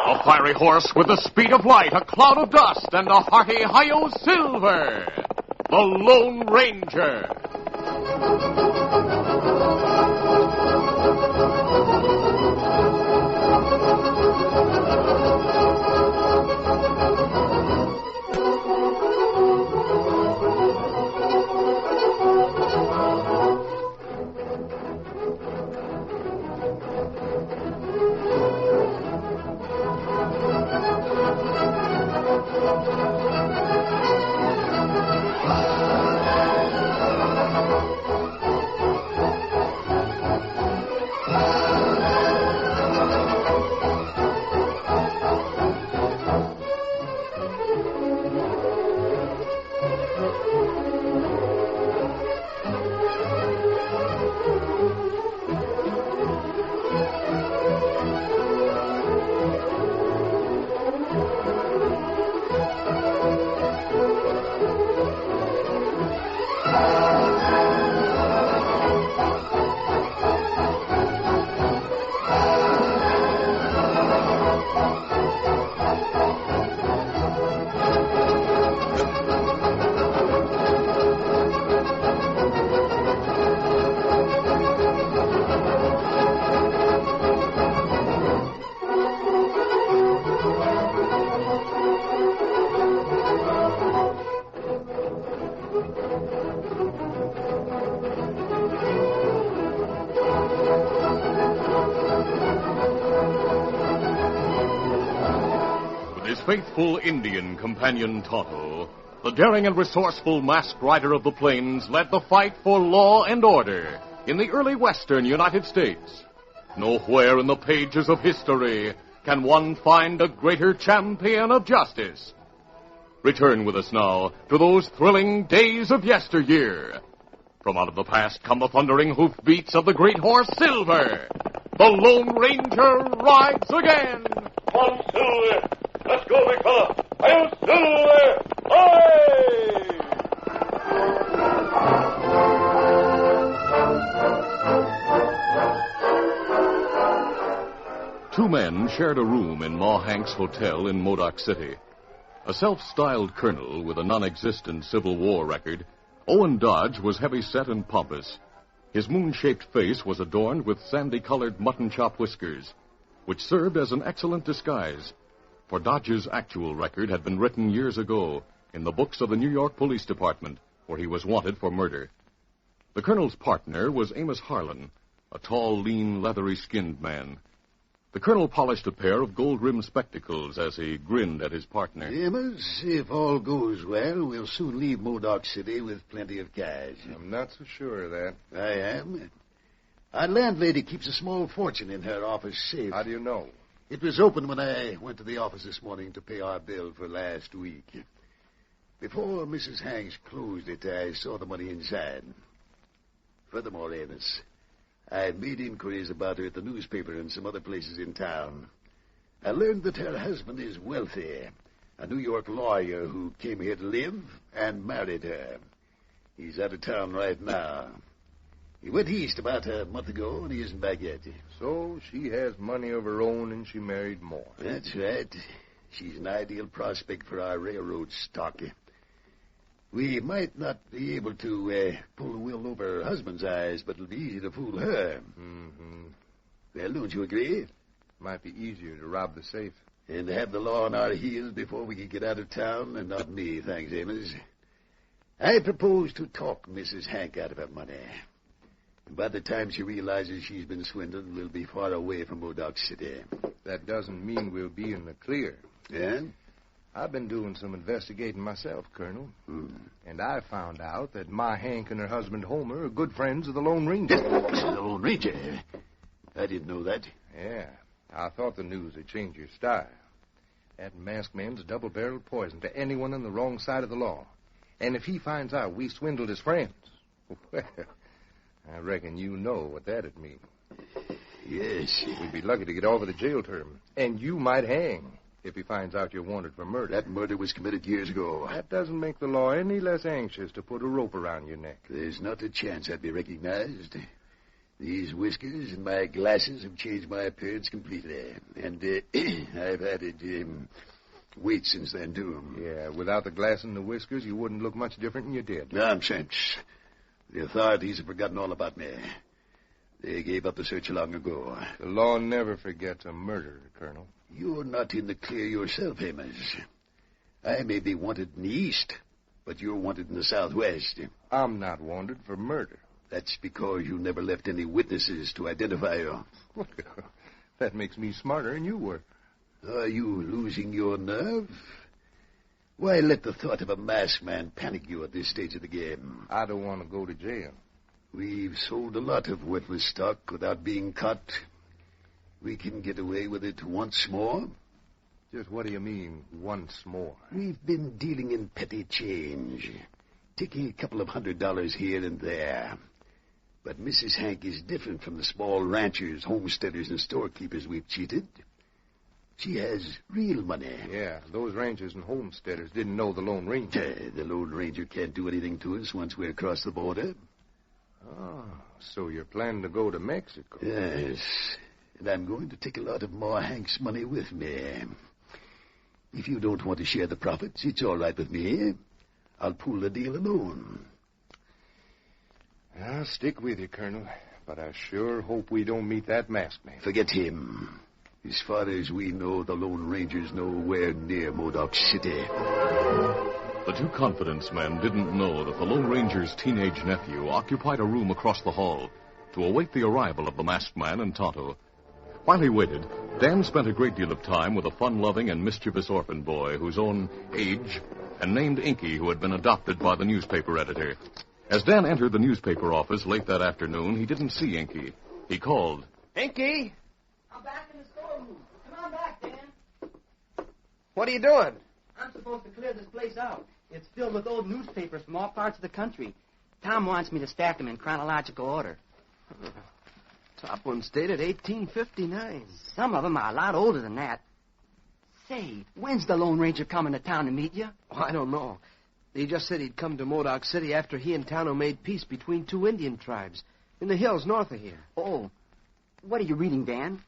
A fiery horse with the speed of light, a cloud of dust, and a hearty hi-yo silver. The Lone Ranger. Faithful Indian companion Tonto, the daring and resourceful masked rider of the plains led the fight for law and order in the early western United States. Nowhere in the pages of history can one find a greater champion of justice. Return with us now to those thrilling days of yesteryear. From out of the past come the thundering hoofbeats of the great horse Silver. The Lone Ranger rides again. Come on, Silver. Let's go, big fella. I'll Silver! Aye! Two men shared a room in Ma Hank's hotel in Modoc City. A self-styled colonel with a non-existent Civil War record, Owen Dodge was heavy-set and pompous. His moon-shaped face was adorned with sandy-colored mutton-chop whiskers, which served as an excellent disguise. For Dodge's actual record had been written years ago in the books of the New York Police Department, where he was wanted for murder. The colonel's partner was Amos Harlan, a tall, lean, leathery-skinned man. The colonel polished a pair of gold-rimmed spectacles as he grinned at his partner. Amos, if all goes well, we'll soon leave Modoc City with plenty of cash. I'm not so sure of that. I am. Our landlady keeps a small fortune in her office safe. How do you know? It was open when I went to the office this morning to pay our bill for last week. Before Mrs. Hanks closed it, I saw the money inside. Furthermore, Amos, I made inquiries about her at the newspaper and some other places in town. I learned that her husband is wealthy, a New York lawyer who came here to live and married her. He's out of town right now. He went east about a month ago, and he isn't back yet. So she has money of her own, and she married more. That's right. She's an ideal prospect for our railroad stock. We might not be able to pull the wool over her husband's eyes, but it'll be easy to fool her. Mm-hmm. Well, don't you agree? Might be easier to rob the safe. And to have the law on our heels before we can get out of town, and not me, thanks, Amos. I propose to talk Mrs. Hank out of her money. By the time she realizes she's been swindled, we'll be far away from Modoc City. That doesn't mean we'll be in the clear. Yeah? I've been doing some investigating myself, Colonel. And I found out that Ma Hank and her husband Homer are good friends of the Lone Ranger. The Lone Ranger? I didn't know that. Yeah. I thought the news would change your style. That masked man's double-barreled poison to anyone on the wrong side of the law. And if he finds out we swindled his friends, well, I reckon you know what that'd mean. Yes. We'd be lucky to get over the jail term. And you might hang if he finds out you're wanted for murder. That murder was committed years ago. That doesn't make the law any less anxious to put a rope around your neck. There's not a chance I'd be recognized. These whiskers and my glasses have changed my appearance completely. And I've added weight since then, too. Yeah, without the glass and the whiskers, you wouldn't look much different than you did. Nonsense. The authorities have forgotten all about me. They gave up the search long ago. The law never forgets a murderer, Colonel. You're not in the clear yourself, Amos. I may be wanted in the east, but you're wanted in the southwest. I'm not wanted for murder. That's because you never left any witnesses to identify you. That makes me smarter than you were. Are you losing your nerve? Why let the thought of a masked man panic you at this stage of the game? I don't want to go to jail. We've sold a lot of worthless stock without being caught. We can get away with it once more. Just what do you mean, once more? We've been dealing in petty change, taking a couple of $100 here and there. But Mrs. Hank is different from the small ranchers, homesteaders, and storekeepers we've cheated. She has real money. Yeah, those ranchers and homesteaders didn't know the Lone Ranger. The Lone Ranger can't do anything to us once we're across the border. Oh, so you're planning to go to Mexico? Yes, and I'm going to take a lot of Ma Hank's money with me. If you don't want to share the profits, it's all right with me. I'll pool the deal alone. I'll stick with you, Colonel, but I sure hope we don't meet that masked man. Forget him. As far as we know, the Lone Ranger's nowhere near Modoc City. The two confidence men didn't know that the Lone Ranger's teenage nephew occupied a room across the hall to await the arrival of the masked man and Tonto. While he waited, Dan spent a great deal of time with a fun-loving and mischievous orphan boy whose own age and named Inky, who had been adopted by the newspaper editor. As Dan entered the newspaper office late that afternoon, he didn't see Inky. He called. Inky! I'm back in the storeroom. Come on back, Dan. What are you doing? I'm supposed to clear this place out. It's filled with old newspapers from all parts of the country. Tom wants me to stack them in chronological order. Top one's dated 1859. Some of them are a lot older than that. Say, when's the Lone Ranger coming to town to meet you? Oh, I don't know. He just said he'd come to Modoc City after he and Tano made peace between two Indian tribes in the hills north of here. Oh, what are you reading, Dan?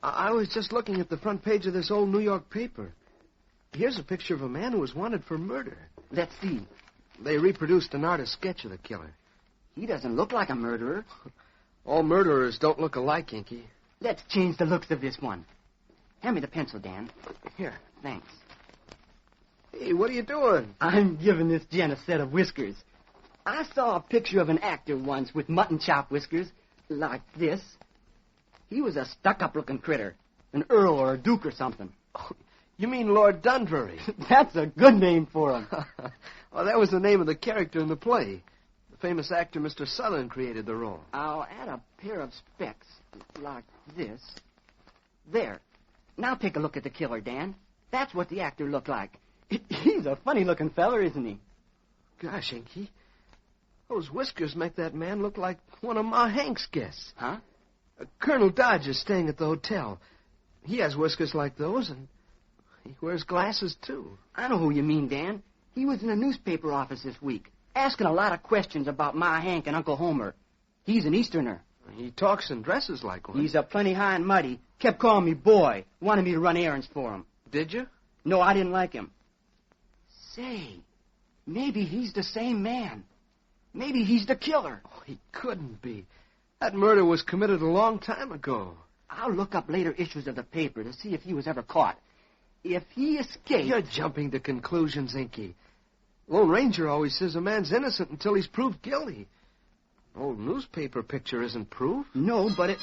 I was just looking at the front page of this old New York paper. Here's a picture of a man who was wanted for murder. Let's see. They reproduced an artist sketch of the killer. He doesn't look like a murderer. All murderers don't look alike, Inky. Let's change the looks of this one. Hand me the pencil, Dan. Here. Thanks. Hey, what are you doing? I'm giving this gent a set of whiskers. I saw a picture of an actor once with mutton chop whiskers, like this. He was a stuck-up-looking critter, an earl or a duke or something. Oh, you mean Lord Dundreary? That's a good name for him. Well, that was the name of the character in the play. The famous actor Mr. Sutherland created the role. I'll add a pair of specs, like this. There. Now take a look at the killer, Dan. That's what the actor looked like. He's a funny-looking feller, isn't he? Gosh, Inky, those whiskers make that man look like one of Ma Hank's guests. Huh? Colonel Dodge is staying at the hotel. He has whiskers like those, and he wears glasses, too. I know who you mean, Dan. He was in the newspaper office this week, asking a lot of questions about Ma Hank and Uncle Homer. He's an Easterner. He talks and dresses like one. He's a plenty high and muddy. Kept calling me boy. Wanted me to run errands for him. Did you? No, I didn't like him. Say, maybe he's the same man. Maybe he's the killer. Oh, he couldn't be. That murder was committed a long time ago. I'll look up later issues of the paper to see if he was ever caught. If he escaped... You're jumping to conclusions, Inky. Lone Ranger always says a man's innocent until he's proved guilty. Old newspaper picture isn't proof. No, but it...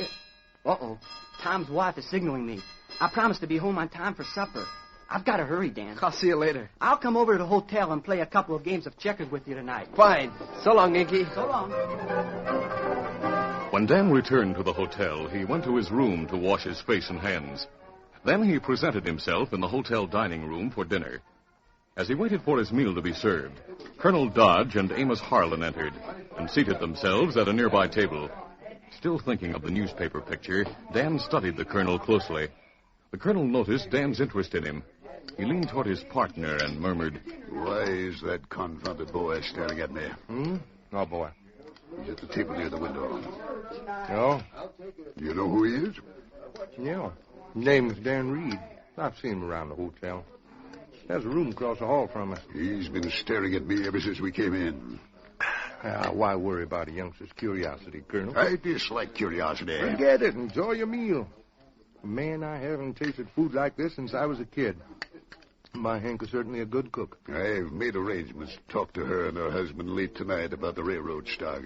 Uh-oh. Tom's wife is signaling me. I promised to be home on time for supper. I've got to hurry, Dan. I'll see you later. I'll come over to the hotel and play a couple of games of checkers with you tonight. Fine. So long, Inky. So long. When Dan returned to the hotel, he went to his room to wash his face and hands. Then he presented himself in the hotel dining room for dinner. As he waited for his meal to be served, Colonel Dodge and Amos Harlan entered and seated themselves at a nearby table. Still thinking of the newspaper picture, Dan studied the colonel closely. The colonel noticed Dan's interest in him. He leaned toward his partner and murmured, Why is that confounded boy staring at me? Oh, boy. He's at the table near the window. Oh? You know who he is? Yeah. Name's Dan Reed. I've seen him around the hotel. There's a room across the hall from us. He's been staring at me ever since we came in. Why worry about a youngster's curiosity, Colonel? I dislike curiosity. Forget it. Enjoy your meal. Man, I haven't tasted food like this since I was a kid. My Hank is certainly a good cook. I've made arrangements to talk to her and her husband late tonight about the railroad stock.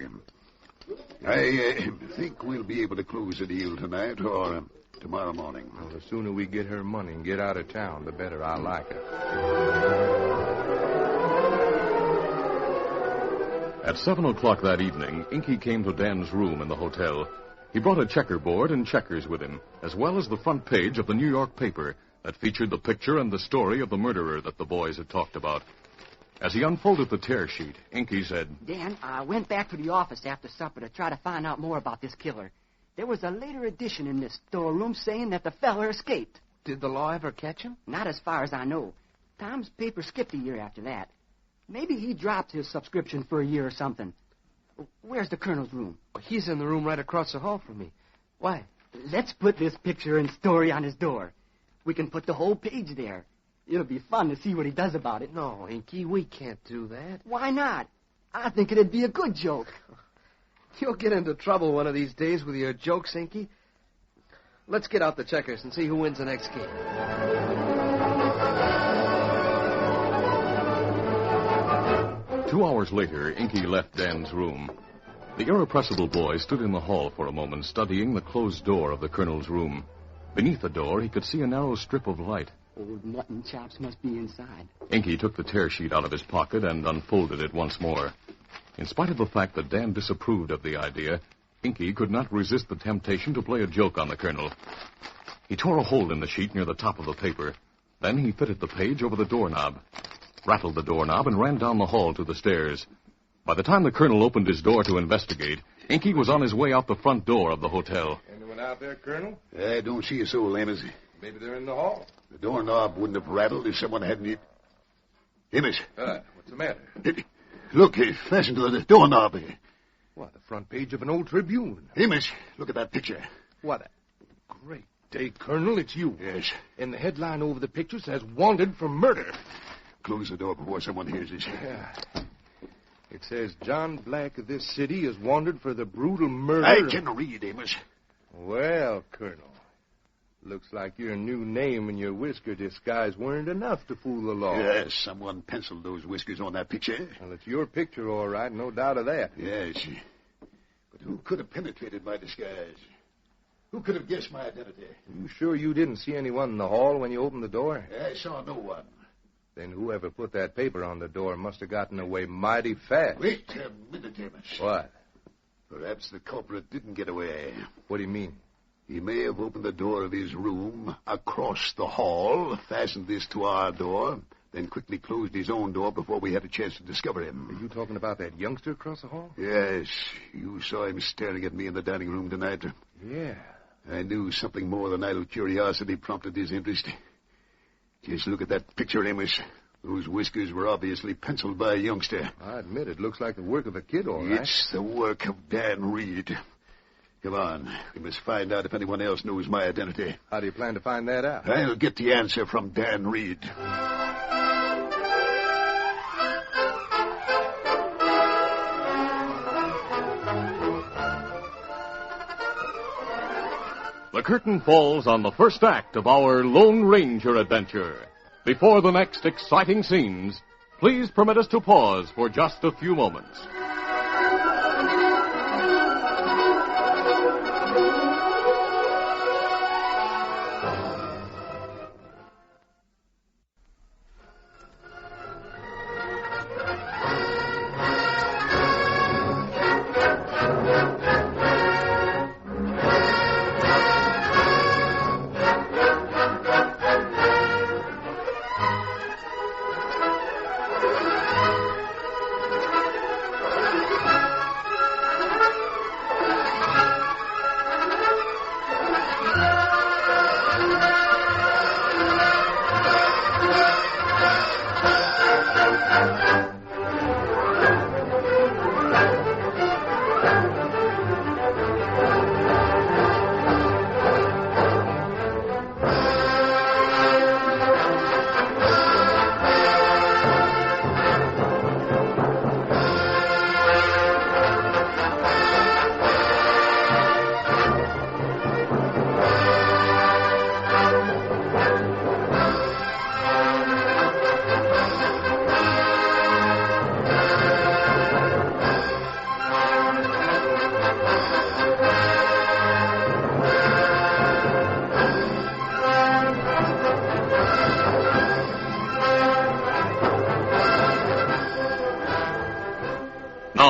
I think we'll be able to close the deal tonight or tomorrow morning. Well, the sooner we get her money and get out of town, the better I like it. At 7 o'clock that evening, Inky came to Dan's room in the hotel. He brought a checkerboard and checkers with him, as well as the front page of the New York paper that featured the picture and the story of the murderer that the boys had talked about. As he unfolded the tear sheet, Inky said, Dan, I went back to the office after supper to try to find out more about this killer. There was a later edition in this storeroom saying that the feller escaped. Did the law ever catch him? Not as far as I know. Tom's paper skipped a year after that. Maybe he dropped his subscription for a year or something. Where's the colonel's room? He's in the room right across the hall from me. Why? Let's put this picture and story on his door. We can put the whole page there. It'll be fun to see what he does about it. No, Inky, we can't do that. Why not? I think it'd be a good joke. You'll get into trouble one of these days with your jokes, Inky. Let's get out the checkers and see who wins the next game. 2 hours later, Inky left Dan's room. The irrepressible boy stood in the hall for a moment, studying the closed door of the colonel's room. Beneath the door, he could see a narrow strip of light. Old mutton chops must be inside. Inky took the tear sheet out of his pocket and unfolded it once more. In spite of the fact that Dan disapproved of the idea, Inky could not resist the temptation to play a joke on the colonel. He tore a hole in the sheet near the top of the paper. Then he fitted the page over the doorknob, rattled the doorknob, and ran down the hall to the stairs. By the time the colonel opened his door to investigate, Inky was on his way out the front door of the hotel. Anyone out there, Colonel? I don't see a soul, Amos. Maybe they're in the hall. The doorknob wouldn't have rattled if someone hadn't it. Amos. What's the matter? Look, it's fastened to the doorknob. Why, the front page of an old Tribune. Amos, look at that picture. What a great day, Colonel. It's you. Yes. And the headline over the picture says, "Wanted for murder." Close the door before someone hears us. Yeah. It says, "John Black of this city is wanted for the brutal murder." I can read, Amos. Well, Colonel, looks like your new name and your whisker disguise weren't enough to fool the law. Yes, someone penciled those whiskers on that picture. Well, it's your picture, all right, no doubt of that. Yes. But who could have penetrated my disguise? Who could have guessed my identity? You sure you didn't see anyone in the hall when you opened the door? I saw no one. Then whoever put that paper on the door must have gotten away mighty fast. Wait a minute, Amos. What? Perhaps the culprit didn't get away. What do you mean? He may have opened the door of his room across the hall, fastened this to our door, then quickly closed his own door before we had a chance to discover him. Are you talking about that youngster across the hall? Yes. You saw him staring at me in the dining room tonight. Yeah. I knew something more than idle curiosity prompted his interest. Just look at that picture, Amos. Those whiskers were obviously penciled by a youngster. I admit it looks like the work of a kid, all right. It's the work of Dan Reed. Come on. We must find out if anyone else knows my identity. How do you plan to find that out? I'll get the answer from Dan Reed. The curtain falls on the first act of our Lone Ranger adventure. Before the next exciting scenes, please permit us to pause for just a few moments.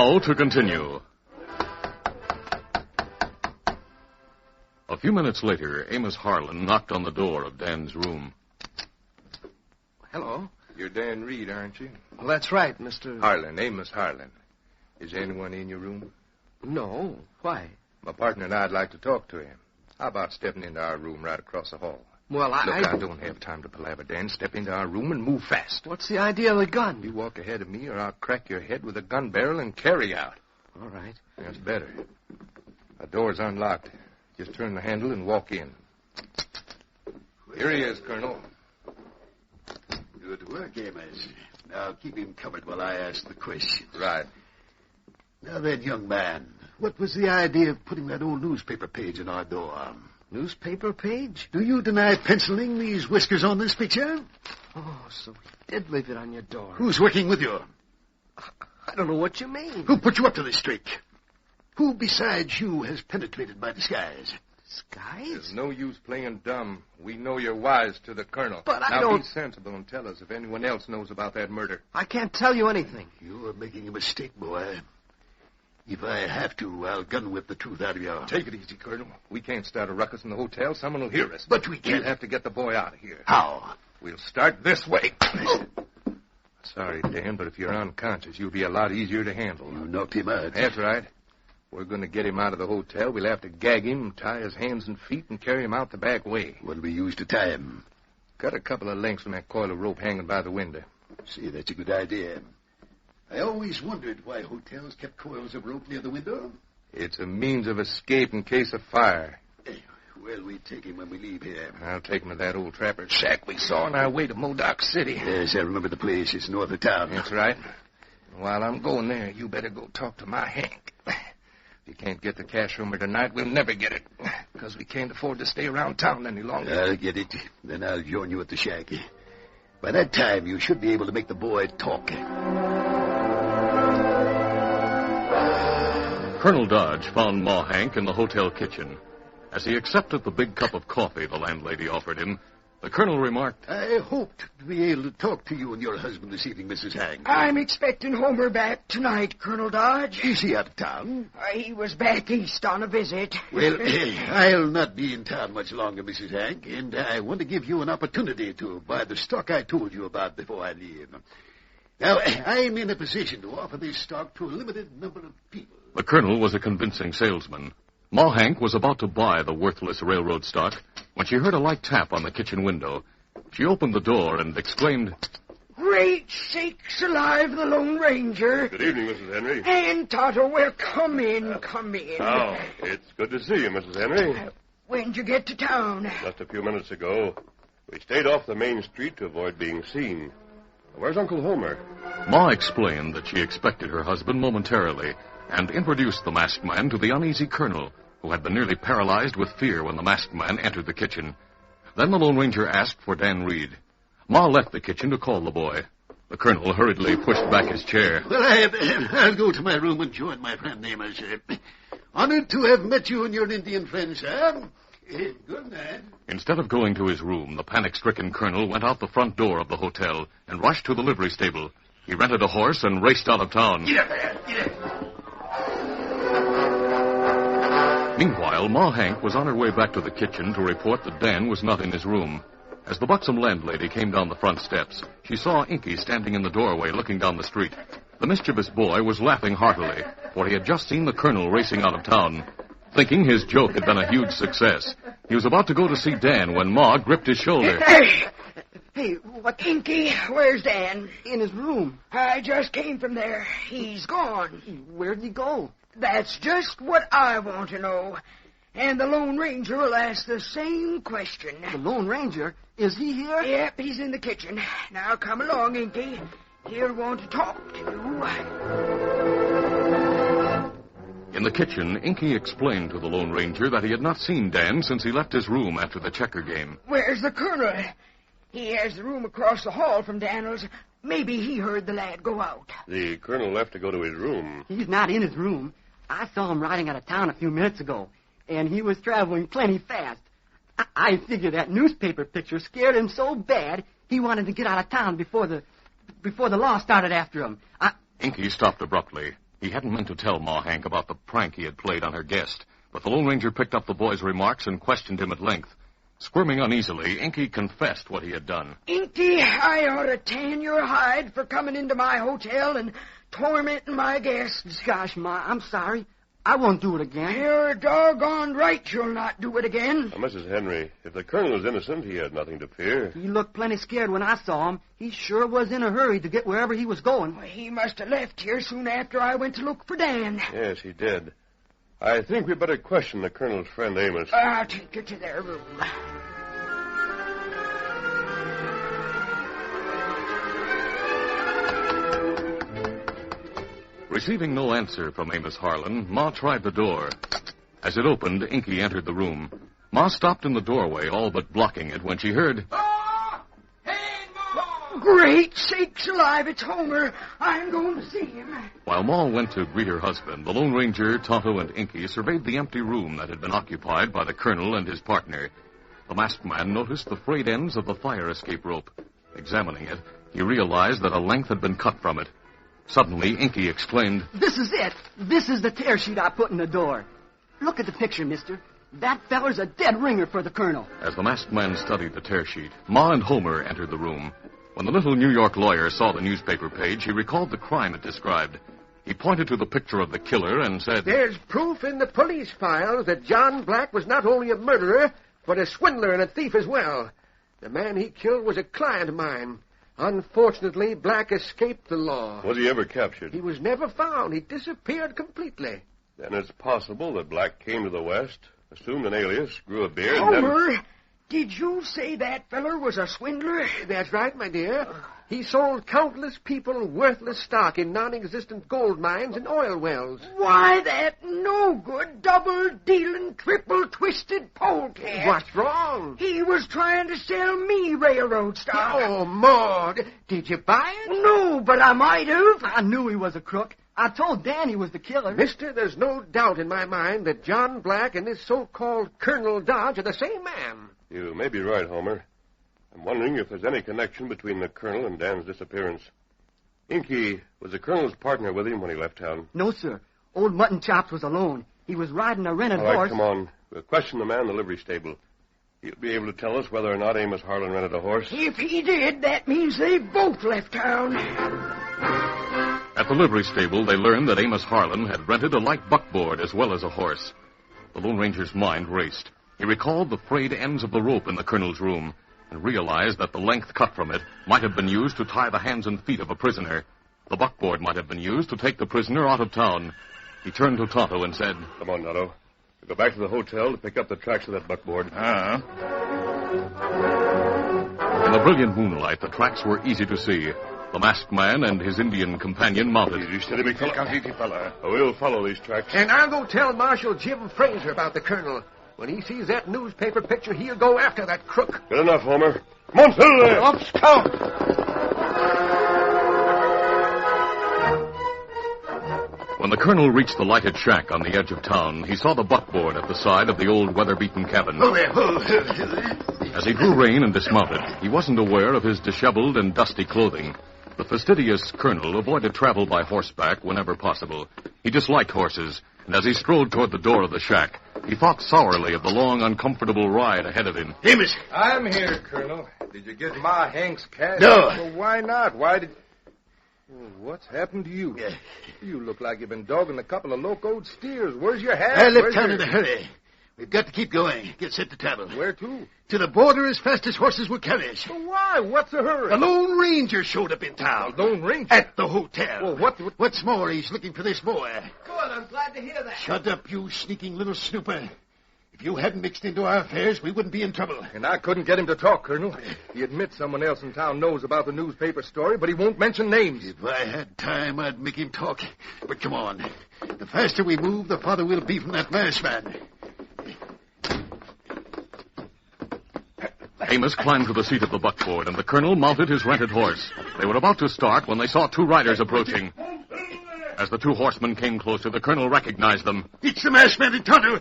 Now to continue. A few minutes later, Amos Harlan knocked on the door of Dan's room. Hello. You're Dan Reed, aren't you? Well, that's right, Mr. Harlan, Amos Harlan. Is anyone in your room? No. Why? My partner and I'd like to talk to him. How about stepping into our room right across the hall? Well, Look, I don't have time to palaver, Dan. Step into our room and move fast. What's the idea of the gun? You walk ahead of me or I'll crack your head with a gun barrel and carry out. All right. That's better. The door's unlocked. Just turn the handle and walk in. Here he is, Colonel. Good work, Amos. Now keep him covered while I ask the questions. Right. Now then, young man, what was the idea of putting that old newspaper page in our door? Newspaper page? Do you deny penciling these whiskers on this picture? Oh, so he did leave it on your door. Who's working with you? I don't know what you mean. Who put you up to this trick? Who besides you has penetrated my disguise? Disguise? There's no use playing dumb. We know you're wise to the Colonel. But I now don't... be sensible and tell us if anyone else knows about that murder. I can't tell you anything. You're making a mistake, boy. If I have to, I'll gun whip the truth out of you. Take it easy, Colonel. We can't start a ruckus in the hotel. Someone will hear us. But we can. We'll have to get the boy out of here. How? We'll start this way. Sorry, Dan, but if you're unconscious, you'll be a lot easier to handle. You knocked him out. That's right. We're going to get him out of the hotel. We'll have to gag him, tie his hands and feet, and carry him out the back way. What'll we use to tie him? Cut a couple of lengths from that coil of rope hanging by the window. See, that's a good idea. I always wondered why hotels kept coils of rope near the window. It's a means of escape in case of fire. Well, we take him when we leave here. I'll take him to that old trapper's shack we saw on our way to Modoc City. Yes, I remember the place. It's north of town. That's right. While I'm going there, you better go talk to my Hank. If you can't get the cash from her tonight, we'll never get it. Because we can't afford to stay around town any longer. I'll get it. Then I'll join you at the shack. By that time, you should be able to make the boy talk. Colonel Dodge found Ma Hank in the hotel kitchen. As he accepted the big cup of coffee the landlady offered him, the colonel remarked, I hoped to be able to talk to you and your husband this evening, Mrs. Hank. I'm expecting Homer back tonight, Colonel Dodge. Is he out of town? He was back east on a visit. Well, I'll not be in town much longer, Mrs. Hank, and I want to give you an opportunity to buy the stock I told you about before I leave. Now, I'm in a position to offer this stock to a limited number of people. The colonel was a convincing salesman. Ma Hank was about to buy the worthless railroad stock when she heard a light tap on the kitchen window. She opened the door and exclaimed, Great sakes alive, the Lone Ranger. Good evening, Mrs. Henry. And Tonto, well, come in, come in. Oh, it's good to see you, Mrs. Henry. When'd you get to town? Just a few minutes ago. We stayed off the main street to avoid being seen. Where's Uncle Homer? Ma explained that she expected her husband momentarily and introduced the masked man to the uneasy colonel, who had been nearly paralyzed with fear when the masked man entered the kitchen. Then the Lone Ranger asked for Dan Reed. Ma left the kitchen to call the boy. The colonel hurriedly pushed back his chair. Well, I'll go to my room and join my friend Amos. Honored to have met you and your Indian friends, sir. Good night. Instead of going to his room, the panic-stricken colonel went out the front door of the hotel and rushed to the livery stable. He rented a horse and raced out of town. Get up there. Get up. Meanwhile, Ma Hank was on her way back to the kitchen to report that Dan was not in his room. As the buxom landlady came down the front steps, she saw Inky standing in the doorway looking down the street. The mischievous boy was laughing heartily, for he had just seen the colonel racing out of town. Thinking his joke had been a huge success, he was about to go to see Dan when Ma gripped his shoulder. Hey, what? Inky, where's Dan? In his room. I just came from there. He's gone. Where'd he go? That's just what I want to know. And the Lone Ranger will ask the same question. The Lone Ranger? Is he here? Yep, he's in the kitchen. Now come along, Inky. He'll want to talk to you. In the kitchen, Inky explained to the Lone Ranger that he had not seen Dan since he left his room after the checker game. Where's the colonel? He has the room across the hall from Daniel's. Maybe he heard the lad go out. The colonel left to go to his room. He's not in his room. I saw him riding out of town a few minutes ago, and he was traveling plenty fast. I figure that newspaper picture scared him so bad he wanted to get out of town before the law started after him. Inky stopped abruptly. He hadn't meant to tell Ma Hank about the prank he had played on her guest, but the Lone Ranger picked up the boy's remarks and questioned him at length. Squirming uneasily, Inky confessed what he had done. Inky, I ought to tan your hide for coming into my hotel and tormenting my guests. Gosh, Ma, I'm sorry. I won't do it again. You're doggone right you'll not do it again. Now, Mrs. Henry, if the colonel was innocent, he had nothing to fear. He looked plenty scared when I saw him. He sure was in a hurry to get wherever he was going. Well, he must have left here soon after I went to look for Dan. Yes, he did. I think we'd better question the colonel's friend Amos. I'll take you to their room. Receiving no answer from Amos Harlan, Ma tried the door. As it opened, Inky entered the room. Ma stopped in the doorway, all but blocking it, when she heard... Ma! Hey, Ma! Great sakes alive, it's Homer. I'm going to see him. While Ma went to greet her husband, the Lone Ranger, Tonto, and Inky surveyed the empty room that had been occupied by the colonel and his partner. The masked man noticed the frayed ends of the fire escape rope. Examining it, he realized that a length had been cut from it. Suddenly, Inky exclaimed, This is it. This is the tear sheet I put in the door. Look at the picture, mister. That feller's a dead ringer for the colonel. As the masked man studied the tear sheet, Ma and Homer entered the room. When the little New York lawyer saw the newspaper page, he recalled the crime it described. He pointed to the picture of the killer and said, There's proof in the police files that John Black was not only a murderer, but a swindler and a thief as well. The man he killed was a client of mine. Unfortunately, Black escaped the law. Was he ever captured? He was never found. He disappeared completely. Then it's possible that Black came to the West, assumed an alias, grew a beard, and Homer, did you say that feller was a swindler? That's right, my dear. He sold countless people worthless stock in non-existent gold mines and oil wells. Why, that no-good, double-dealing, triple-twisted polecat. What's wrong? He was trying to sell me railroad stock. Oh, Maud, did you buy it? No, but I might have. I knew he was a crook. I told Dan he was the killer. Mister, there's no doubt in my mind that John Black and this so-called Colonel Dodge are the same man. You may be right, Homer. I'm wondering if there's any connection between the colonel and Dan's disappearance. Inky, was the colonel's partner with him when he left town? No, sir. Old Mutton Chops was alone. He was riding a rented All right, horse. come on. We'll question the man in the livery stable. He'll be able to tell us whether or not Amos Harlan rented a horse. If he did, that means they both left town. At the livery stable, they learned that Amos Harlan had rented a light buckboard as well as a horse. The Lone Ranger's mind raced. He recalled the frayed ends of the rope in the colonel's room and realized that the length cut from it might have been used to tie the hands and feet of a prisoner. The buckboard might have been used to take the prisoner out of town. He turned to Tonto and said, Come on, Tonto. We'll go back to the hotel to pick up the tracks of that buckboard. In the brilliant moonlight, the tracks were easy to see. The masked man and his Indian companion mounted. Easy, steady, big fella. We'll follow these tracks. And I'll go tell Marshal Jim Fraser about the Colonel. When he sees that newspaper picture, he'll go after that crook. Good enough, Homer. Come on, Phil, there. Up, scout! When the colonel reached the lighted shack on the edge of town, he saw the buckboard at the side of the old weather-beaten cabin. Oh, there. As he drew rein and dismounted, he wasn't aware of his disheveled and dusty clothing. The fastidious colonel avoided travel by horseback whenever possible. He disliked horses, and as he strode toward the door of the shack, he thought sourly of the long, uncomfortable ride ahead of him. Amos. I'm here, Colonel. Did you get Ma Hank's cash? No. Well, why not? Why did... Oh, what's happened to you? You look like you've been dogging a couple of locoed steers. Where's your hat? I left Where's town your... in a hurry. We've got to keep going. Get set to travel. Where to? To the border as fast as horses will carry us. Well, why? What's the hurry? The Lone Ranger showed up in town. The Lone Ranger? At the hotel. Well, what... What's more, he's looking for this boy. Good, I'm glad to hear that. Shut up, you sneaking little snooper. If you hadn't mixed into our affairs, we wouldn't be in trouble. And I couldn't get him to talk, Colonel. He admits someone else in town knows about the newspaper story, but he won't mention names. If I had time, I'd make him talk. But come on. The faster we move, the farther we'll be from that masked man. Amos climbed to the seat of the buckboard, and the colonel mounted his rented horse. They were about to start when they saw two riders approaching. As the two horsemen came closer, the colonel recognized them. It's the masked man and Tonto.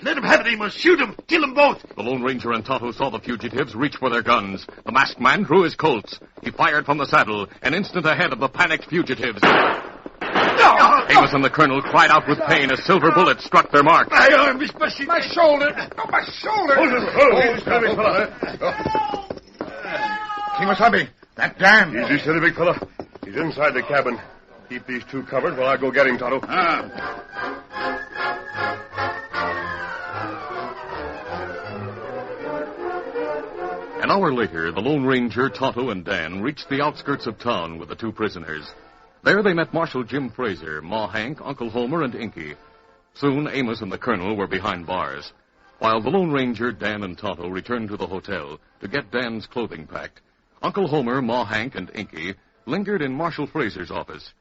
Let him have it, Amos. Shoot him. Kill them both. The Lone Ranger and Tonto saw the fugitives reach for their guns. The masked man drew his Colts. He fired from the saddle, an instant ahead of the panicked fugitives. No! Amos and the colonel cried out with pain as silver bullets struck their mark. My arm is busted. My shoulder! Oh, my shoulder! Kimasabi, that dam. Easy, steady, big fella. He's inside the cabin. Keep these two covered while I go get him, Tonto. An hour later, the Lone Ranger, Tonto, and Dan reached the outskirts of town with the two prisoners. There they met Marshal Jim Fraser, Ma Hank, Uncle Homer, and Inky. Soon, Amos and the colonel were behind bars. While the Lone Ranger, Dan, and Tonto returned to the hotel to get Dan's clothing packed, Uncle Homer, Ma Hank, and Inky lingered in Marshal Fraser's office.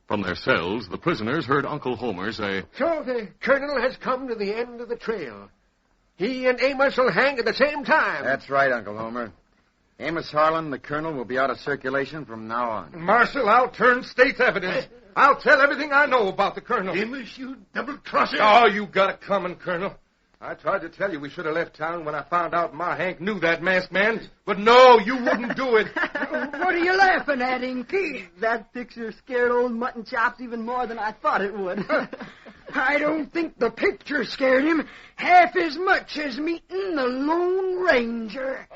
From their cells, the prisoners heard Uncle Homer say, So the colonel has come to the end of the trail. He and Amos will hang at the same time. That's right, Uncle Homer. Amos Harlan, the colonel, will be out of circulation from now on. Marshal, I'll turn state's evidence. I'll tell everything I know about the colonel. Amos, you double-crosser. Oh, you got it coming, Colonel. I tried to tell you we should have left town when I found out Ma Hank knew that masked man. But no, you wouldn't do it. What are you laughing at, Inky? That picture scared old Mutton Chops even more than I thought it would. I don't think the picture scared him half as much as meeting the Lone Ranger.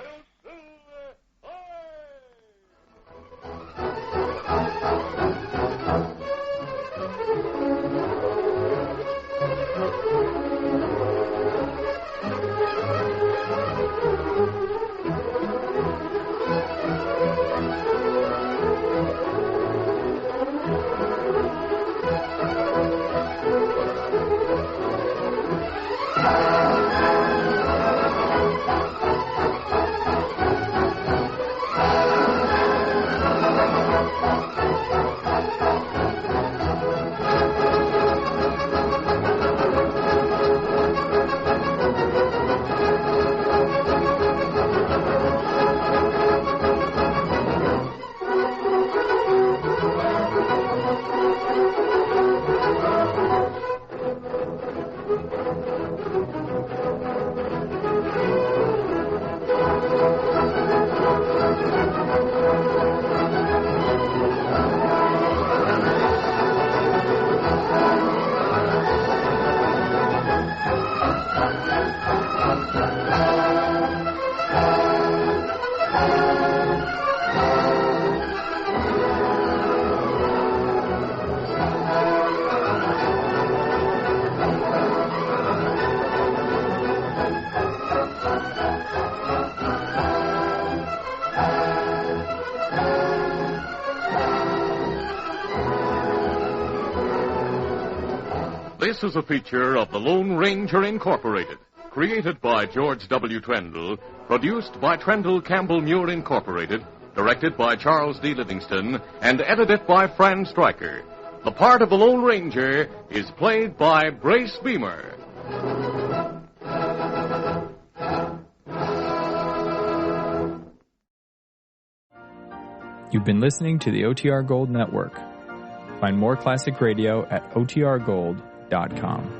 This is a feature of the Lone Ranger Incorporated, created by George W. Trendle, produced by Trendle Campbell Muir Incorporated, directed by Charles D. Livingston, and edited by Fran Stryker. The part of the Lone Ranger is played by Brace Beamer. You've been listening to the OTR Gold Network. Find more classic radio at otrgold.com.